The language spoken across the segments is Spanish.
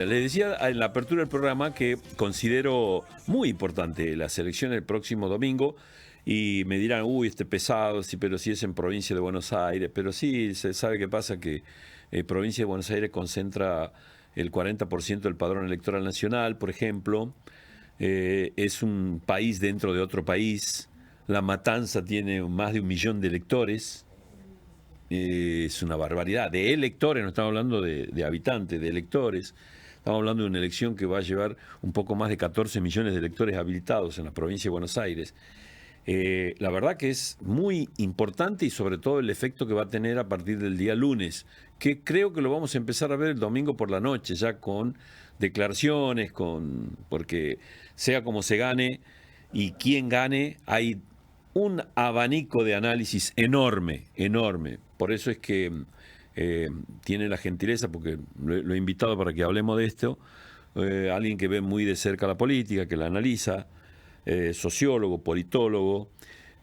Le decía en la apertura del programa que considero muy importante la selección el próximo domingo y me dirán, uy, pesado, sí, pero sí es en provincia de Buenos Aires, pero sí, se sabe qué pasa, que provincia de Buenos Aires concentra el 40% del padrón electoral nacional, por ejemplo, es un país dentro de otro país, La Matanza tiene más de 1 millón de electores, es una barbaridad, de electores, no estamos hablando de habitantes, de electores. Estamos hablando de una elección que va a llevar un poco más de 14 millones de electores habilitados en la provincia de Buenos Aires. La verdad que es muy importante y sobre todo el efecto que va a tener a partir del día lunes, que creo que lo vamos a empezar a ver el domingo por la noche, ya con declaraciones, porque sea como se gane y quien gane, hay un abanico de análisis enorme, enorme. Por eso es que tiene la gentileza, porque lo he invitado para que hablemos de esto, alguien que ve muy de cerca la política, que la analiza, sociólogo, politólogo,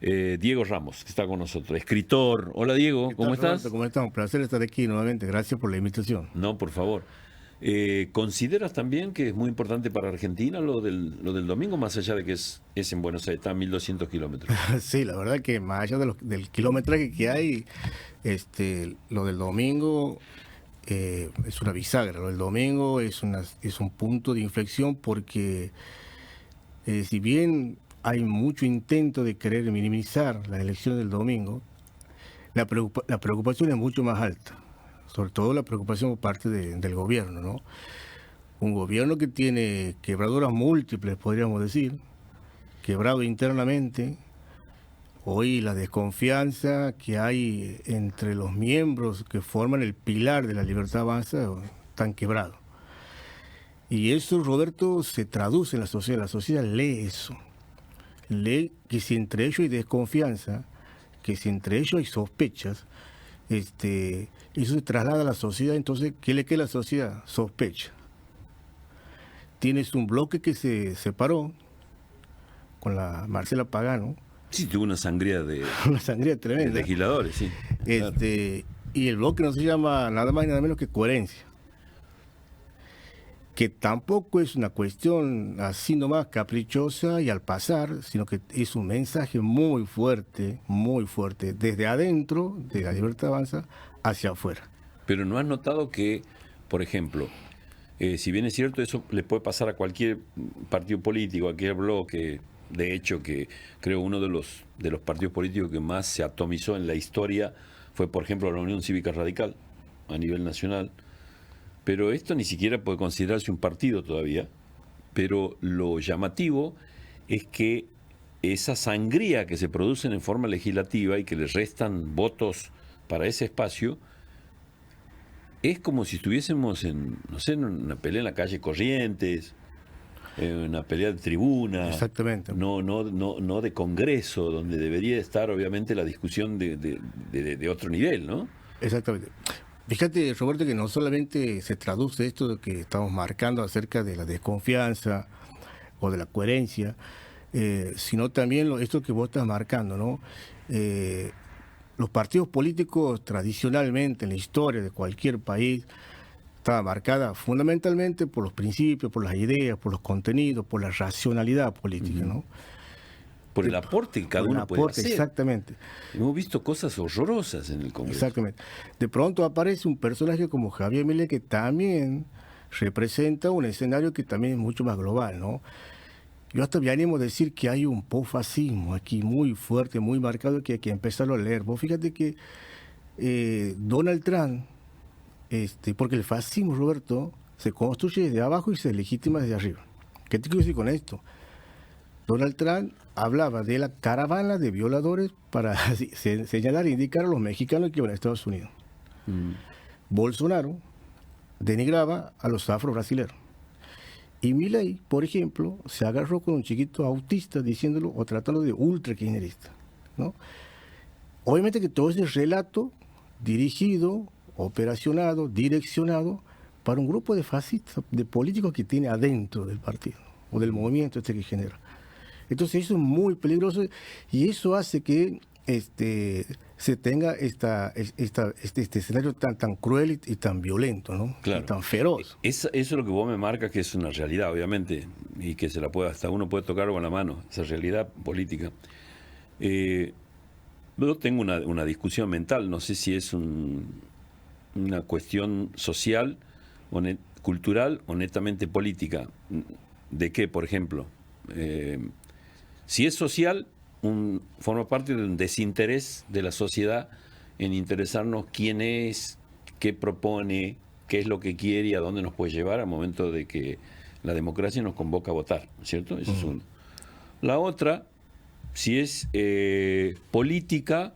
Diego Ramos, que está con nosotros, escritor. Hola Diego, ¿cómo estás? Roberto, ¿cómo estás? Un placer estar aquí nuevamente. Gracias por la invitación. No, por favor. ¿Consideras también que es muy importante para Argentina lo del domingo, más allá de que es en Buenos Aires, está a 1.200 kilómetros? Sí, la verdad que más allá del kilometraje que hay, lo del domingo es una bisagra. Lo del domingo es un punto de inflexión porque si bien hay mucho intento de querer minimizar la elección del domingo, la preocupación es mucho más alta. Sobre todo la preocupación por parte del gobierno, ¿no? Un gobierno que tiene quebraduras múltiples, podríamos decir, quebrado internamente. Hoy la desconfianza que hay entre los miembros que forman el pilar de la Libertad Avanza están quebrados. Y eso, Roberto, se traduce en la sociedad. La sociedad lee eso. Lee que si entre ellos hay desconfianza, que si entre ellos hay sospechas, eso se traslada a la sociedad. Entonces, ¿qué le queda a la sociedad? Sospecha. Tienes un bloque que se separó con la Marcela Pagano. Sí, tuvo una sangría Una sangría tremenda. de legisladores, sí. Claro. Y el bloque no se llama nada más y nada menos que coherencia. Que tampoco es una cuestión así nomás caprichosa y al pasar, sino que es un mensaje muy fuerte, desde adentro de la Libertad Avanza hacia afuera. Pero ¿no has notado que, por ejemplo, si bien es cierto, eso le puede pasar a cualquier partido político, a cualquier bloque, de hecho que creo uno de los partidos políticos que más se atomizó en la historia fue, por ejemplo, la Unión Cívica Radical a nivel nacional, pero esto ni siquiera puede considerarse un partido todavía, pero lo llamativo es que esa sangría que se produce en forma legislativa y que le restan votos para ese espacio, es como si estuviésemos en una pelea en la calle Corrientes, una pelea de tribuna. Exactamente. No de congreso, donde debería estar obviamente la discusión de otro nivel, ¿no? Exactamente. Fíjate, Roberto, que no solamente se traduce esto de que estamos marcando acerca de la desconfianza o de la coherencia, sino también esto que vos estás marcando, ¿no? Los partidos políticos tradicionalmente en la historia de cualquier país estaba marcada fundamentalmente por los principios, por las ideas, por los contenidos, por la racionalidad política, ¿no? Por el aporte que cada uno puede hacer. Exactamente. Hemos visto cosas horrorosas en el Congreso. Exactamente. De pronto aparece un personaje como Javier Milei que también representa un escenario que también es mucho más global, ¿no? Yo hasta me animo a decir que hay un posfascismo aquí muy fuerte, muy marcado, que hay que empezarlo a leer. Vos fíjate que Donald Trump, porque el fascismo, Roberto, se construye desde abajo y se legitima desde arriba. ¿Qué te quiero decir con esto? Donald Trump hablaba de la caravana de violadores para señalar e indicar a los mexicanos que iban a Estados Unidos. Bolsonaro denigraba a los afro-brasileros. Y Milei, por ejemplo, se agarró con un chiquito autista diciéndolo o tratándolo de ultra-kirchnerista, ¿no? Obviamente que todo ese relato dirigido, operacionado, direccionado para un grupo de fascistas, de políticos que tiene adentro del partido o del movimiento que genera. Entonces eso es muy peligroso y eso hace que se tenga este escenario tan cruel y tan violento, ¿no? Claro. Y tan feroz. Eso es lo que vos me marcas, que es una realidad, obviamente, y que se la puede, hasta uno puede tocar con la mano, esa realidad política. Yo tengo una discusión mental, no sé si es una cuestión social, cultural o netamente política. ¿De qué, por ejemplo? Si es social, forma parte de un desinterés de la sociedad en interesarnos quién es, qué propone, qué es lo que quiere y a dónde nos puede llevar al momento de que la democracia nos convoca a votar, ¿cierto? Eso es uno. La otra, si es política,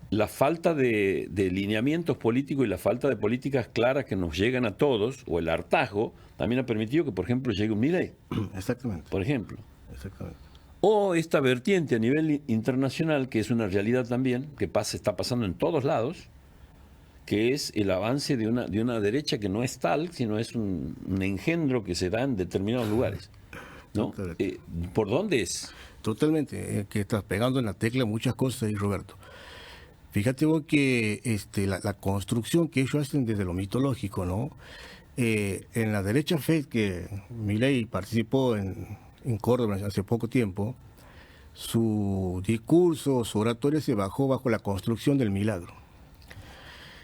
la falta de lineamientos políticos y la falta de políticas claras que nos llegan a todos, o el hartazgo, también ha permitido que, por ejemplo, llegue un Milei. Exactamente. Por ejemplo. Exactamente. O esta vertiente a nivel internacional, que es una realidad también, que está pasando en todos lados, que es el avance de una derecha que no es tal, sino es un engendro que se da en determinados lugares, ¿no? ¿Por dónde es? Totalmente, que estás pegando en la tecla muchas cosas ahí, Roberto. Fíjate vos que la construcción que ellos hacen desde lo mitológico, ¿no? En la derecha FED, que Milei participó en Córdoba hace poco tiempo, su discurso, su oratoria se bajó bajo la construcción del milagro.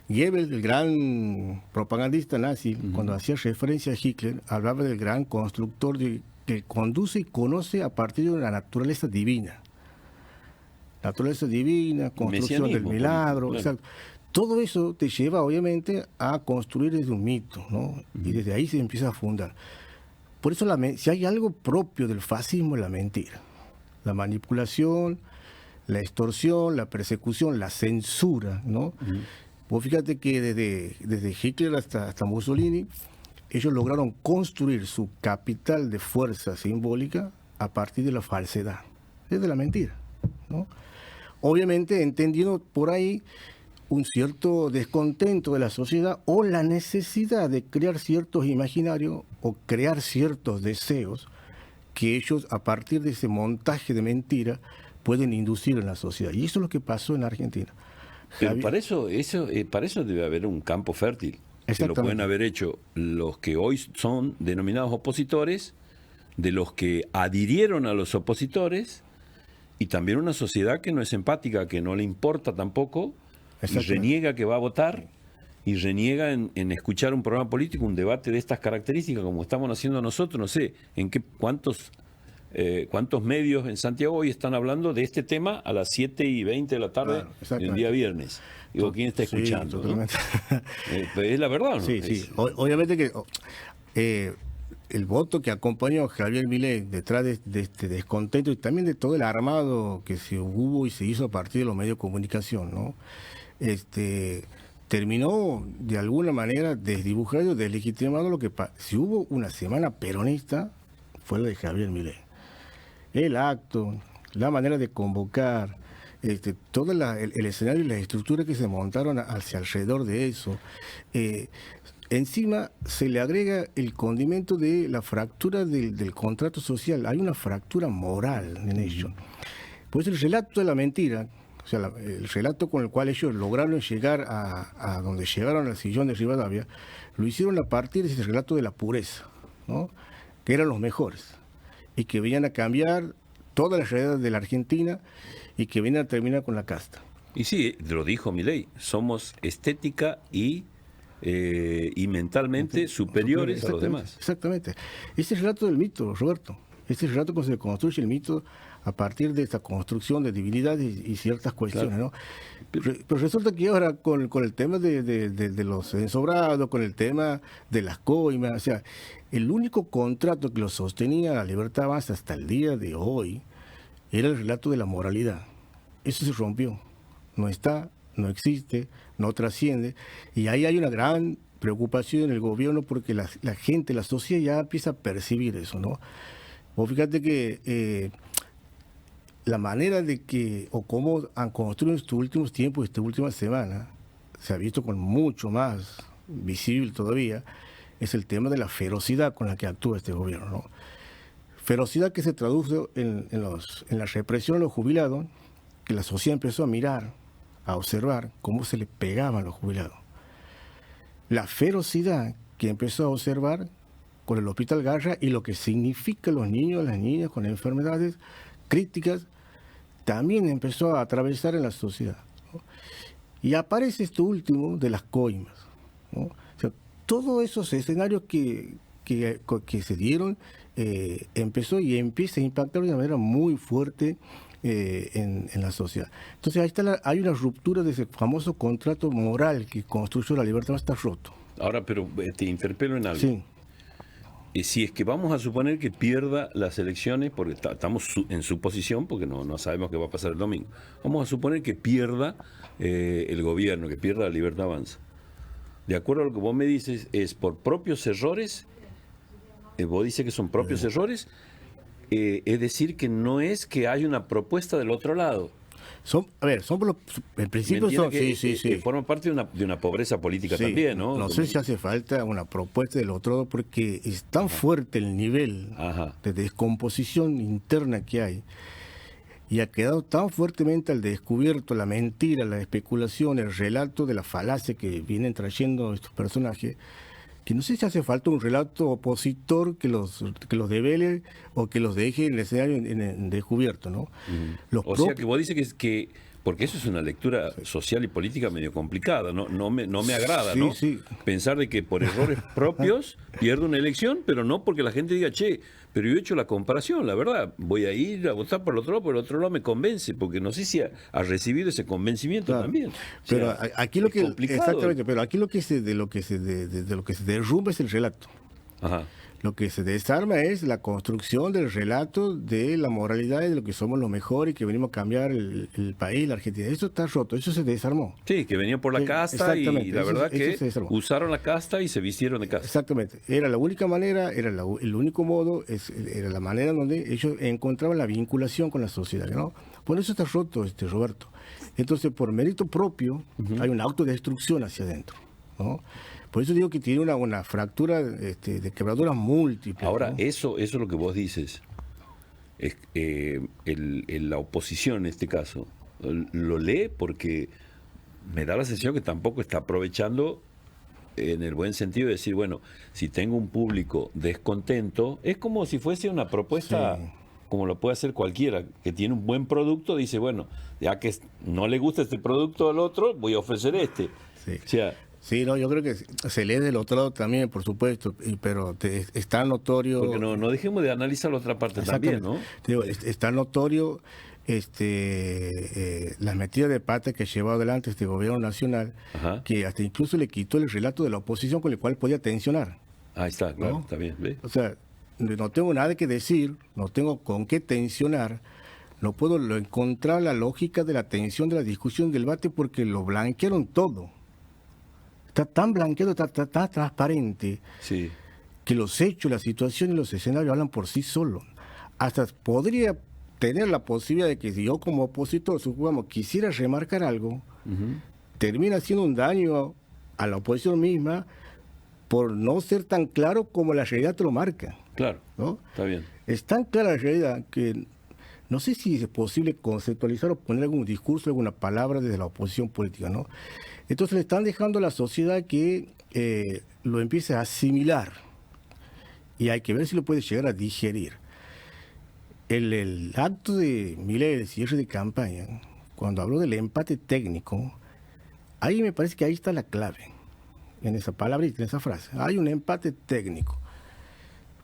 Goebbels, el gran propagandista nazi, cuando hacía referencia a Hitler, hablaba del gran constructor que conduce y conoce a partir de la naturaleza divina. Naturaleza divina, construcción del milagro, claro. Exacto. Todo eso te lleva, obviamente, a construir desde un mito, ¿no? Y desde ahí se empieza a fundar. Por eso, si hay algo propio del fascismo, es la mentira. La manipulación, la extorsión, la persecución, la censura, ¿no? Pues fíjate que desde Hitler hasta Mussolini, ellos lograron construir su capital de fuerza simbólica a partir de la falsedad, desde la mentira, ¿no? Obviamente entendiendo por ahí un cierto descontento de la sociedad o la necesidad de crear ciertos imaginarios o crear ciertos deseos que ellos, a partir de ese montaje de mentira, pueden inducir en la sociedad. Y eso es lo que pasó en Argentina. Pero para eso debe haber un campo fértil. Que lo pueden haber hecho los que hoy son denominados opositores, de los que adhirieron a los opositores, y también una sociedad que no es empática, que no le importa tampoco, y reniega que va a votar, y reniega en escuchar un programa político, un debate de estas características, como estamos haciendo nosotros. No sé en cuántos medios en Santiago hoy están hablando de este tema a las 7:20 de la tarde, claro, el día viernes. Digo, ¿quién está escuchando? Sí, ¿no? Es la verdad, ¿no? Sí, sí. Obviamente que el voto que acompañó a Javier Milei detrás de este descontento y también de todo el armado que se hubo y se hizo a partir de los medios de comunicación, ¿no? Terminó de alguna manera desdibujando, deslegitimando lo que si hubo una semana peronista, fue la de Javier Milei. El acto, la manera de convocar, todo el escenario y las estructuras que se montaron hacia alrededor de eso. Encima se le agrega el condimento de la fractura del contrato social. Hay una fractura moral en ello. Pues el relato de la mentira, o sea, el relato con el cual ellos lograron llegar a donde llegaron al sillón de Rivadavia, lo hicieron a partir de ese relato de la pureza, ¿no? Que eran los mejores y que venían a cambiar toda la realidad de la Argentina y que venían a terminar con la casta. Y sí, lo dijo Milei, somos estética y mentalmente superiores a los demás. Exactamente. Ese relato del mito, Roberto, ese relato cuando se construye el mito a partir de esta construcción de divinidades y ciertas cuestiones, claro, ¿no? Pero resulta que ahora con el tema de los ensobrados, con el tema de las coimas, o sea, el único contrato que lo sostenía la Libertad Avanza hasta el día de hoy era el relato de la moralidad. Eso se rompió. No está, no existe, no trasciende. Y ahí hay una gran preocupación en el gobierno porque la gente, la sociedad ya empieza a percibir eso, ¿no? Vos fíjate que la manera de que, o cómo han construido estos últimos tiempos, esta última semana, se ha visto con mucho más visible todavía, es el tema de la ferocidad con la que actúa este gobierno, ¿no? Ferocidad que se traduce en la represión a los jubilados, que la sociedad empezó a mirar, a observar cómo se le pegaban los jubilados. La ferocidad que empezó a observar con el Hospital Garra y lo que significa los niños, las niñas con enfermedades críticas, también empezó a atravesar en la sociedad, ¿no? Y aparece esto último de las coimas, ¿no? O sea, todos esos escenarios que se dieron, empezó y empieza a impactar de una manera muy fuerte en la sociedad. Entonces ahí está hay una ruptura de ese famoso contrato moral que construyó la libertad, está roto. Ahora, pero te interpelo en algo. Sí. Si es que vamos a suponer que pierda las elecciones, porque estamos en suposición, porque no sabemos qué va a pasar el domingo, vamos a suponer que pierda el gobierno, que pierda la Libertad Avanza. De acuerdo a lo que vos me dices, ¿es por propios errores? Vos dices que son propios errores, es decir, que no es que hay una propuesta del otro lado. En principio son, que, sí. Forman parte de una pobreza política también, ¿no? No sé si hace falta una propuesta del otro lado, porque es tan fuerte el nivel de descomposición interna que hay, y ha quedado tan fuertemente al descubierto la mentira, la especulación, el relato de la falacia que vienen trayendo estos personajes, que no sé si hace falta un relato opositor que los devele o que los deje en el escenario en descubierto, ¿no? O sea, que vos dices que porque eso es una lectura social y política medio complicada, no me agrada, ¿no? Sí. Pensar de que por errores propios pierdo una elección, pero no porque la gente diga, che, pero yo he hecho la comparación, la verdad, voy a ir a votar por el otro lado me convence, porque no sé si ha recibido ese convencimiento también. Pero o sea, aquí lo que complicado. Exactamente, pero aquí de lo que se derrumba es el relato. Ajá. Lo que se desarma es la construcción del relato de la moralidad y de lo que somos los mejores y que venimos a cambiar el país, la Argentina. Eso está roto, eso se desarmó. Sí, que venían por la casta y la verdad que usaron la casta y se vistieron de casta. Exactamente. Era la única manera, era el único modo, era la manera donde ellos encontraban la vinculación con la sociedad, ¿no? Por eso está roto, Roberto. Entonces, por mérito propio, hay una autodestrucción hacia adentro, ¿no? Por eso digo que tiene una fractura de quebraduras múltiples. Ahora, ¿no? eso es lo que vos dices. La oposición, en este caso, lo lee porque me da la sensación que tampoco está aprovechando en el buen sentido de decir, bueno, si tengo un público descontento, es como si fuese una propuesta, como lo puede hacer cualquiera, que tiene un buen producto, dice, bueno, ya que no le gusta este producto al otro, voy a ofrecer este. Sí. O sea, sí, no, yo creo que se lee del otro lado también, por supuesto, pero está notorio... Porque no dejemos de analizar la otra parte también, ¿no? Digo, está notorio las metidas de pata que ha llevado adelante este gobierno nacional, que hasta incluso le quitó el relato de la oposición con el cual podía tensionar. Ahí está, claro, ¿no? está bien. ¿Ve? O sea, no tengo nada que decir, no tengo con qué tensionar, no puedo encontrar la lógica de la tensión, de la discusión, del debate, porque lo blanquearon todo. Está tan blanqueado, está tan transparente, que los hechos, la situación y los escenarios hablan por sí solos. Hasta podría tener la posibilidad de que si yo como opositor, supongamos, quisiera remarcar algo, termina haciendo un daño a la oposición misma por no ser tan claro como la realidad te lo marca. Claro, ¿no? Está bien. Es tan clara la realidad que no sé si es posible conceptualizar o poner algún discurso, alguna palabra desde la oposición política, ¿no? Entonces le están dejando a la sociedad que lo empiece a asimilar, y hay que ver si lo puede llegar a digerir. El acto de Milei, el cierre de campaña, cuando habló del empate técnico, ahí me parece que ahí está la clave, en esa palabrita, en esa frase. Hay un empate técnico.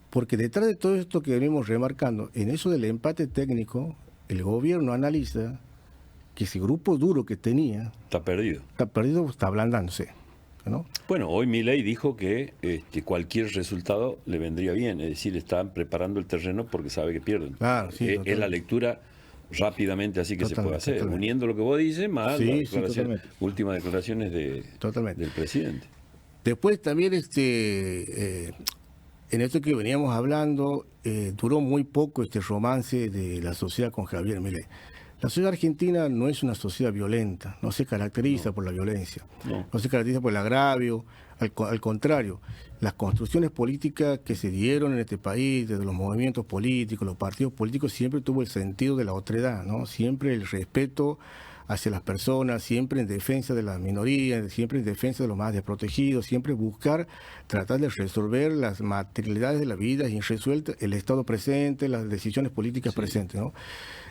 Porque detrás de todo esto que venimos remarcando, en eso del empate técnico, el gobierno analiza que ese grupo duro que tenía... Está perdido, está ablandándose, ¿no? Bueno, hoy Milei dijo que cualquier resultado le vendría bien, es decir, están preparando el terreno porque sabe que pierden. Claro, sí, es la lectura rápidamente así que se puede hacer, uniendo lo que vos dices más las últimas declaraciones del presidente. Después también en esto que veníamos hablando, duró muy poco este romance de la sociedad con Javier Milei. La sociedad argentina no es una sociedad violenta, no se caracteriza por la violencia, no se caracteriza por el agravio, al contrario, las construcciones políticas que se dieron en este país, desde los movimientos políticos, los partidos políticos, siempre tuvo el sentido de la otredad, ¿no? Siempre el respeto hacia las personas, siempre en defensa de las minorías, siempre en defensa de los más desprotegidos, siempre buscar tratar de resolver las materialidades de la vida irresueltas, el estado presente, las decisiones políticas presentes, ¿no?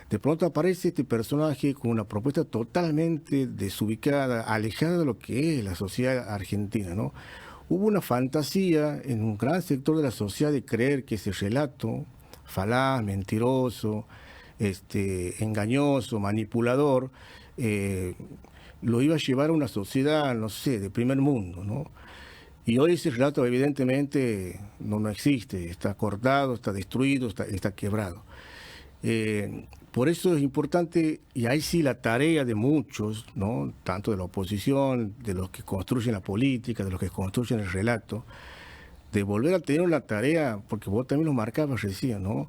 De pronto aparece este personaje con una propuesta totalmente desubicada, alejada de lo que es la sociedad argentina, ¿no? Hubo una fantasía en un gran sector de la sociedad de creer que ese relato falaz, mentiroso, engañoso, manipulador, lo iba a llevar a una sociedad, no sé, de primer mundo, ¿no? Y hoy ese relato evidentemente no existe, está cortado, está destruido, está quebrado. Por eso es importante, y ahí sí la tarea de muchos, ¿no? Tanto de la oposición, de los que construyen la política, de los que construyen el relato, de volver a tener una tarea, porque vos también lo marcabas recién, ¿no?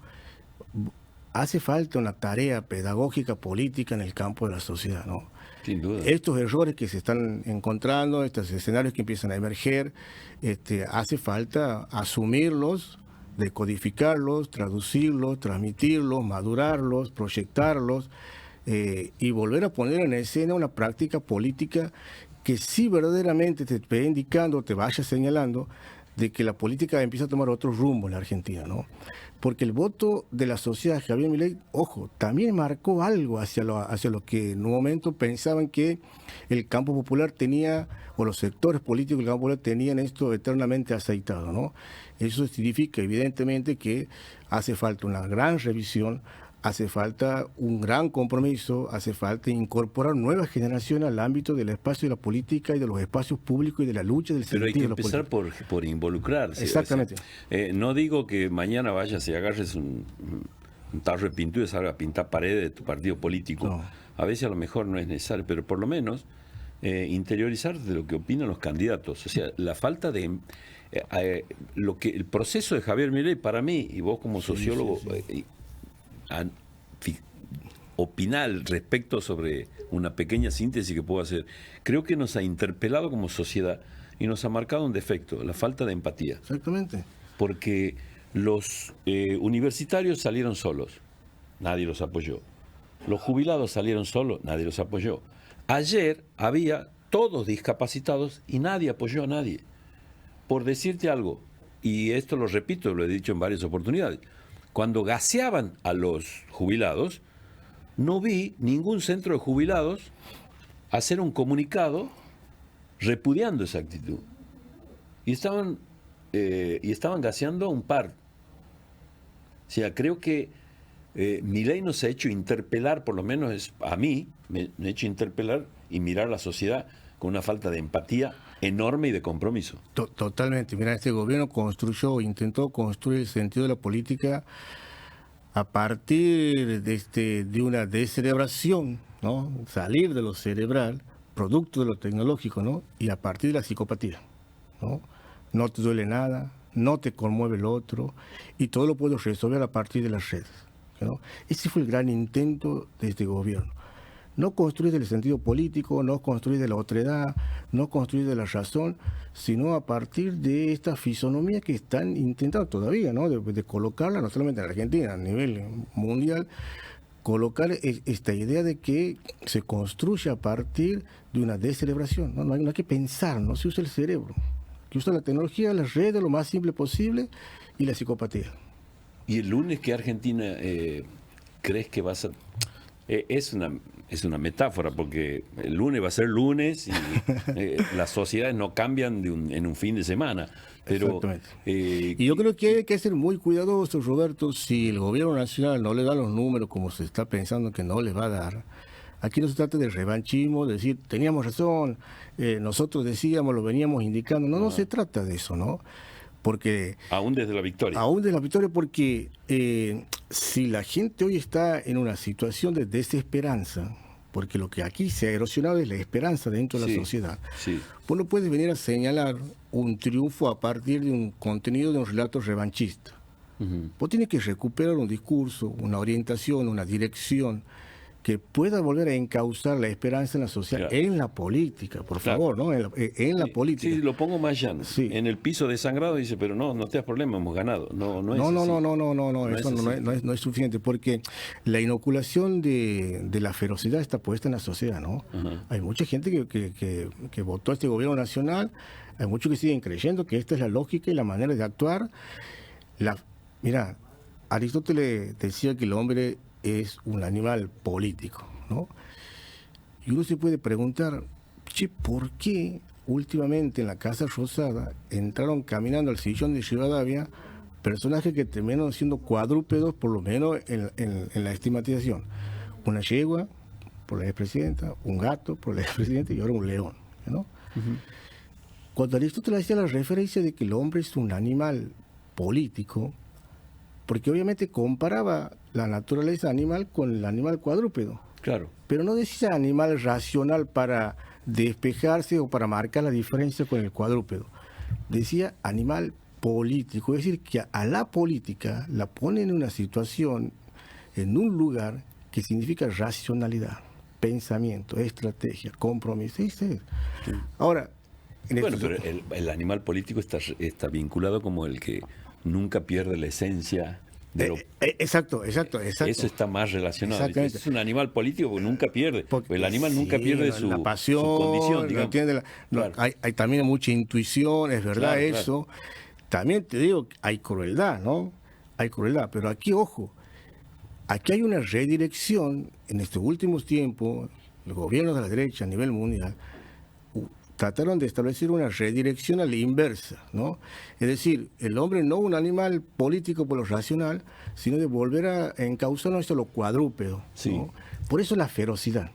Hace falta una tarea pedagógica, política en el campo de la sociedad, ¿no? Sin duda. Estos errores que se están encontrando, estos escenarios que empiezan a emerger, hace falta asumirlos, decodificarlos, traducirlos, transmitirlos, madurarlos, proyectarlos y volver a poner en escena una práctica política que sí verdaderamente te vaya indicando, te vaya señalando de que la política empieza a tomar otro rumbo en la Argentina, ¿no? Porque el voto de la sociedad Javier Milei, ojo, también marcó algo hacia lo que en un momento pensaban que el campo popular tenía, o los sectores políticos del campo popular tenían esto eternamente aceitado, ¿no? Eso significa evidentemente que hace falta una gran revisión, hace falta un gran compromiso, hace falta incorporar nuevas generaciones al ámbito del espacio de la política y de los espacios públicos y de la lucha del Pero hay que sentido de la empezar política. por involucrarse. Exactamente. O sea, no digo que mañana vayas y agarres un tarro de pintura y salgas a pintar paredes de tu partido político. No. A veces a lo mejor no es necesario, pero por lo menos interiorizar de lo que opinan los candidatos. O sea, la falta de... el proceso de Javier Milei, para mí, y vos como sociólogo... opinar respecto sobre una pequeña síntesis que puedo hacer. Creo que nos ha interpelado como sociedad y nos ha marcado un defecto, la falta de empatía. Exactamente. Porque los universitarios salieron solos, nadie los apoyó. Los jubilados salieron solos, nadie los apoyó. Ayer había todos discapacitados y nadie apoyó a nadie. Por decirte algo, y esto lo repito, lo he dicho en varias oportunidades, cuando gaseaban a los jubilados, no vi ningún centro de jubilados hacer un comunicado repudiando esa actitud. Y estaban gaseando a un par. O sea, creo que Milei nos ha hecho interpelar, por lo menos a mí, me ha hecho interpelar y mirar a la sociedad con una falta de empatía enorme y de compromiso. Totalmente. Mira, este gobierno intentó construir el sentido de la política a partir de una descerebración, ¿no? Salir de lo cerebral, producto de lo tecnológico, ¿no? Y a partir de la psicopatía, ¿no? No te duele nada, no te conmueve el otro, y todo lo puedo resolver a partir de las redes, ¿no? Ese fue el gran intento de este gobierno. No construir del sentido político, no construir de la otredad, no construir de la razón, sino a partir de esta fisonomía que están intentando todavía, ¿no? De colocarla no solamente en Argentina, a nivel mundial, colocar esta idea de que se construye a partir de una descerebración, ¿no? No hay que pensar, no se usa el cerebro, que usa la tecnología, las redes, lo más simple posible, y la psicopatía. ¿Y el lunes qué Argentina crees que va a ser? Es una metáfora, porque el lunes va a ser lunes y las sociedades no cambian en un fin de semana. Pero, y yo creo que hay que ser muy cuidadosos, Roberto. Si el gobierno nacional no le da los números como se está pensando que no le va a dar, aquí no se trata de revanchismo, de decir, teníamos razón, nosotros decíamos, lo veníamos indicando. No se trata de eso, ¿no? Porque aún desde la victoria. Aún desde la victoria, porque si la gente hoy está en una situación de desesperanza, porque lo que aquí se ha erosionado es la esperanza dentro de la sociedad, vos no puedes venir a señalar un triunfo a partir de un contenido de un relato revanchista. Vos tienes que recuperar un discurso, una orientación, una dirección que pueda volver a encauzar la esperanza en la sociedad, Claro. en la política, por Claro. favor, ¿no? En la política. Sí, lo pongo más llano. Sí. En el piso desangrado dice, pero no te das problema, hemos ganado. No es No, así. eso es así. no es suficiente, porque la inoculación de la ferocidad está puesta en la sociedad, ¿no? Ajá. Hay mucha gente que votó a este gobierno nacional, hay muchos que siguen creyendo que esta es la lógica y la manera de actuar. Mira, Aristóteles decía que el hombre es un animal político, ¿no? Y uno se puede preguntar, che, ¿por qué últimamente en la Casa Rosada entraron caminando al sillón de Rivadavia personajes que terminaron siendo cuadrúpedos, por lo menos en la estigmatización? Una yegua por la expresidenta, un gato por la expresidenta y ahora un león, ¿no? Cuando Aristóteles hacía la referencia de que el hombre es un animal político, porque obviamente comparaba la naturaleza animal con el animal cuadrúpedo, Claro. pero no decía animal racional para despejarse o para marcar la diferencia con el cuadrúpedo. Decía animal político, es decir, que a la política la pone en una situación, en un lugar que significa racionalidad, pensamiento, estrategia, compromiso. Ahora, Bueno, pero el animal político está vinculado como el que nunca pierde la esencia de lo... Exacto. Eso está más relacionado. Es un animal político porque nunca pierde. Porque el animal nunca pierde su, la pasión, su condición, ¿no digamos. entiende? Claro. Hay también mucha intuición, es verdad Claro, eso. También te digo, hay crueldad, ¿no? Hay crueldad, pero aquí, ojo, aquí hay una redirección en estos últimos tiempos, los gobiernos de la derecha a nivel mundial trataron de establecer una redirección a la inversa, ¿no? Es decir, el hombre no un animal político por lo racional, sino de volver a encauzarnos a lo cuadrúpedo, Sí. ¿no? Por eso la ferocidad,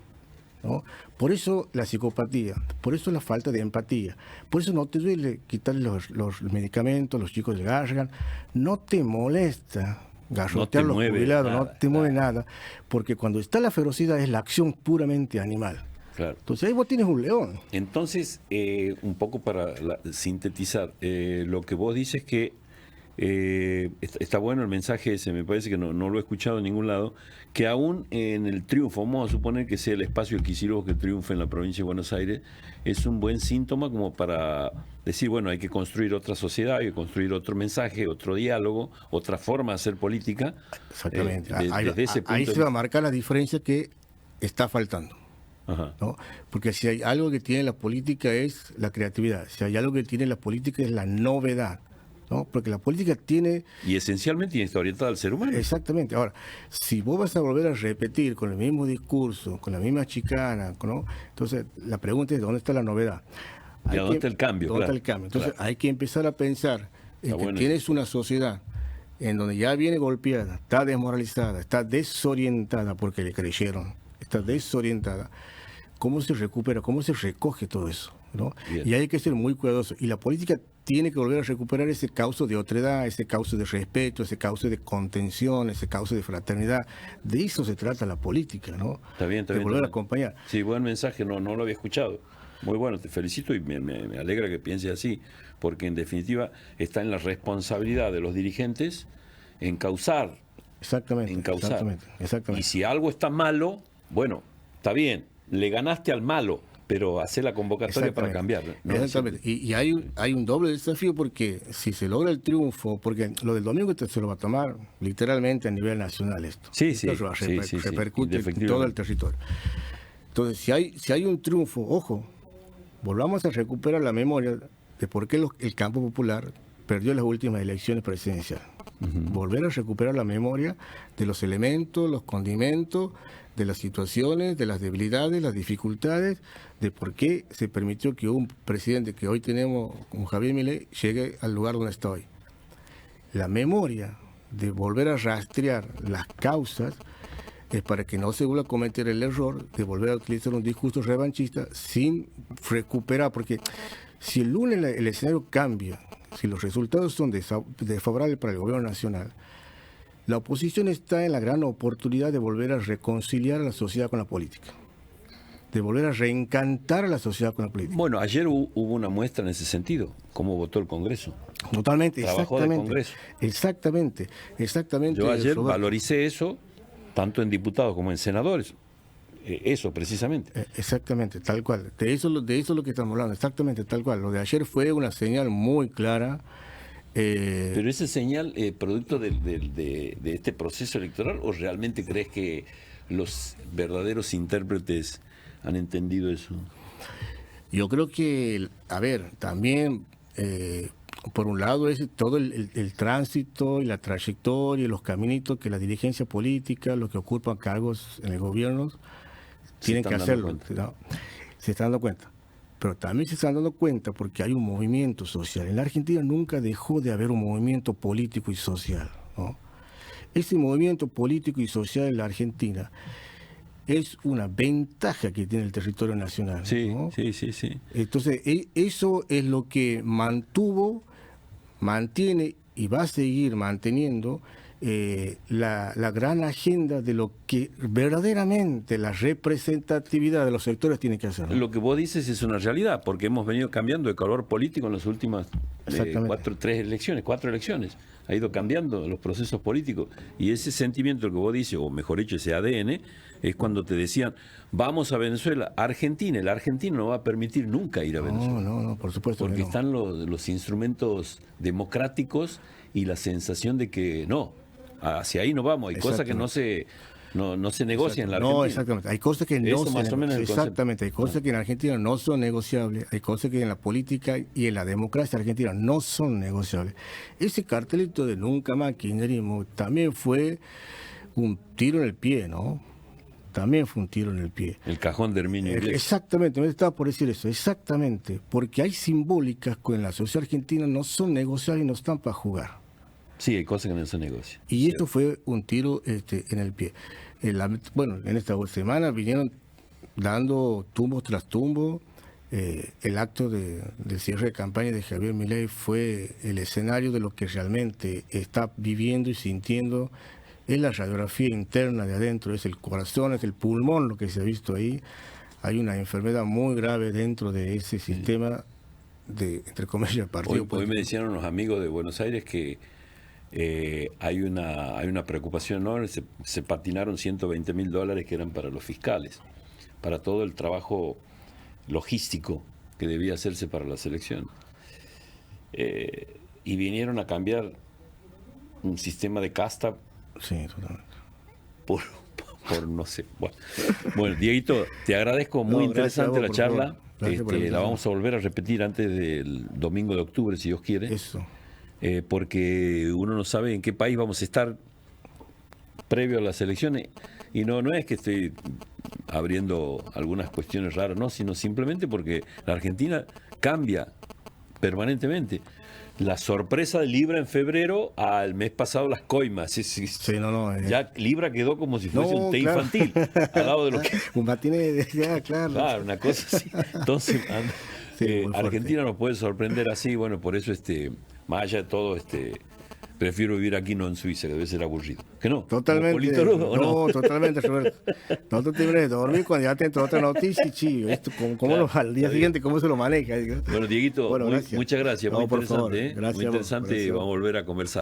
¿no? Por eso la psicopatía, por eso la falta de empatía, por eso no te duele quitarle los medicamentos, los chicos de Gargan, no te molesta garrotear los jubilados, no te mueve nada, porque cuando está la ferocidad es la acción puramente animal. Claro. Entonces ahí vos tienes un león. Entonces, un poco para sintetizar, lo que vos dices que está bueno el mensaje ese, me parece que no lo he escuchado en ningún lado, que aún en el triunfo, vamos a suponer que sea el espacio de Kicillof que triunfe en la provincia de Buenos Aires, es un buen síntoma como para decir, bueno, hay que construir otra sociedad, hay que construir otro mensaje, otro diálogo, otra forma de hacer política. Exactamente. Desde ese punto ahí de se va a marcar la diferencia que está faltando. Ajá. ¿No? Porque si hay algo que tiene la política es la creatividad, si hay algo que tiene la política es la novedad, ¿no? Porque la política tiene... Y esencialmente está orientada al ser humano. Exactamente. Ahora, si vos vas a volver a repetir con el mismo discurso, con la misma chicana, ¿no? Entonces la pregunta es ¿dónde está la novedad? ¿Y dónde está el cambio? ¿Dónde Claro. está el cambio? Entonces Claro. hay que empezar a pensar en Está que bueno tienes una sociedad en donde ya viene golpeada, está desmoralizada, está desorientada porque le creyeron, está desorientada. ¿Cómo se recupera? ¿Cómo se recoge todo eso? ¿No? Bien. Y hay que ser muy cuidadoso. Y la política tiene que volver a recuperar ese cauce de otredad, ese cauce de respeto, ese cauce de contención, ese cauce de fraternidad. De eso se trata la política, ¿no? Está bien, está de bien. volver está a acompañar. Sí, buen mensaje, no lo había escuchado. Muy bueno, te felicito y me alegra que pienses así, porque en definitiva está en la responsabilidad de los dirigentes encauzar. Exactamente. Y si algo está malo, bueno, está bien, le ganaste al malo, pero hacer la convocatoria para cambiarlo. ¿No? Exactamente. Y hay un doble desafío porque si se logra el triunfo, porque lo del domingo se lo va a tomar literalmente a nivel nacional esto. Sí, Esto repercute en indefectiblemente. todo el territorio. Entonces, si hay un triunfo, ojo, volvamos a recuperar la memoria de por qué el campo popular perdió las últimas elecciones presidenciales. Volver a recuperar la memoria de los elementos, los condimentos, de las situaciones, de las debilidades, las dificultades, de por qué se permitió que un presidente que hoy tenemos, como Javier Milei, llegue al lugar donde está hoy. La memoria de volver a rastrear las causas es para que no se vuelva a cometer el error de volver a utilizar un discurso revanchista sin recuperar, porque si el lunes el escenario cambia, si los resultados son desfavorables para el gobierno nacional, la oposición está en la gran oportunidad de volver a reconciliar a la sociedad con la política, de volver a reencantar a la sociedad con la política. Bueno, ayer hubo una muestra en ese sentido, cómo votó el Congreso. Totalmente, Trabajó de Congreso. Exactamente. Yo ayer Roberto. valoricé eso, tanto en diputados como en senadores. eso precisamente. Exactamente, tal cual. De eso es lo que estamos hablando, exactamente, tal cual. Lo de ayer fue una señal muy clara. Pero esa señal, producto de este proceso electoral, ¿o realmente crees que los verdaderos intérpretes han entendido eso? Yo creo que, a ver, también, por un lado, es todo el tránsito y la trayectoria y los caminitos que la dirigencia política, los que ocupan cargos en el gobierno, tienen que hacerlo, ¿no? Se están dando cuenta. Pero también se están dando cuenta porque hay un movimiento social. En la Argentina nunca dejó de haber un movimiento político y social, ¿no? Ese movimiento político y social en la Argentina es una ventaja que tiene el territorio nacional, Sí, ¿no? sí. Entonces, eso es lo que mantiene y va a seguir manteniendo la gran agenda de lo que verdaderamente la representatividad de los sectores tiene que hacer, ¿no? Lo que vos dices es una realidad, porque hemos venido cambiando de color político en las últimas 4 elecciones. Ha ido cambiando los procesos políticos. Y ese sentimiento que vos dices, o mejor dicho, ese ADN, es cuando te decían, vamos a Venezuela, Argentina. El argentino no va a permitir nunca ir a Venezuela. No, por supuesto. Porque que no. están los instrumentos democráticos y la sensación de que no, hacia ahí no vamos. Hay cosas que no se negocian en la Argentina. No, exactamente. Hay cosas que no Eso se más o menos exactamente. Hay cosas que en Argentina no son negociables. Hay cosas que en la política y en la democracia argentina no son negociables. Ese cartelito de nunca más kirchnerismo también fue un tiro en el pie, ¿no? También fue un tiro en el pie. El cajón de Herminio Iglesias. Exactamente, me estaba por decir eso, exactamente. Porque hay simbólicas que en la sociedad argentina no son negociables y no están para jugar. Sí, hay cosas que no se negocian. Y esto fue un tiro en el pie. Bueno, en esta semana vinieron dando tumbo tras tumbo. El acto del cierre de campaña de Javier Milei fue el escenario de lo que realmente está viviendo y sintiendo. Es la radiografía interna de adentro, es el corazón, es el pulmón lo que se ha visto ahí. Hay una enfermedad muy grave dentro de ese sistema de, entre comillas, partido político. Hoy me decían unos amigos de Buenos Aires que hay una preocupación enorme. Se patinaron $120.000 que eran para los fiscales, para todo el trabajo logístico que debía hacerse para la selección. Y vinieron a cambiar un sistema de casta. Sí, totalmente. Por no sé. Bueno, Dieguito, te agradezco, muy interesante la charla. La vamos a volver a repetir antes del domingo de octubre, si Dios quiere. Eso. Porque uno no sabe en qué país vamos a estar previo a las elecciones. Y no es que estoy abriendo algunas cuestiones raras, no, sino simplemente porque la Argentina cambia permanentemente. La sorpresa de Libra en febrero, al mes pasado las coimas. Sí, ya Libra quedó como si fuese un té infantil, al lado de lo que... Un batine, claro. Claro, una cosa así. Entonces, Argentina nos puede sorprender así, bueno, por eso más allá de todo, prefiero vivir aquí, no en Suiza, que debe ser aburrido. ¿Que no? Totalmente. No, totalmente, Roberto. No te tienes que dormir cuando ya te entra otra noticia, chido. Esto, al día siguiente, ¿cómo se lo maneja? Bueno, Dieguito, muchas gracias. Muy interesante. Gracias, muy interesante. Vamos a volver a conversar.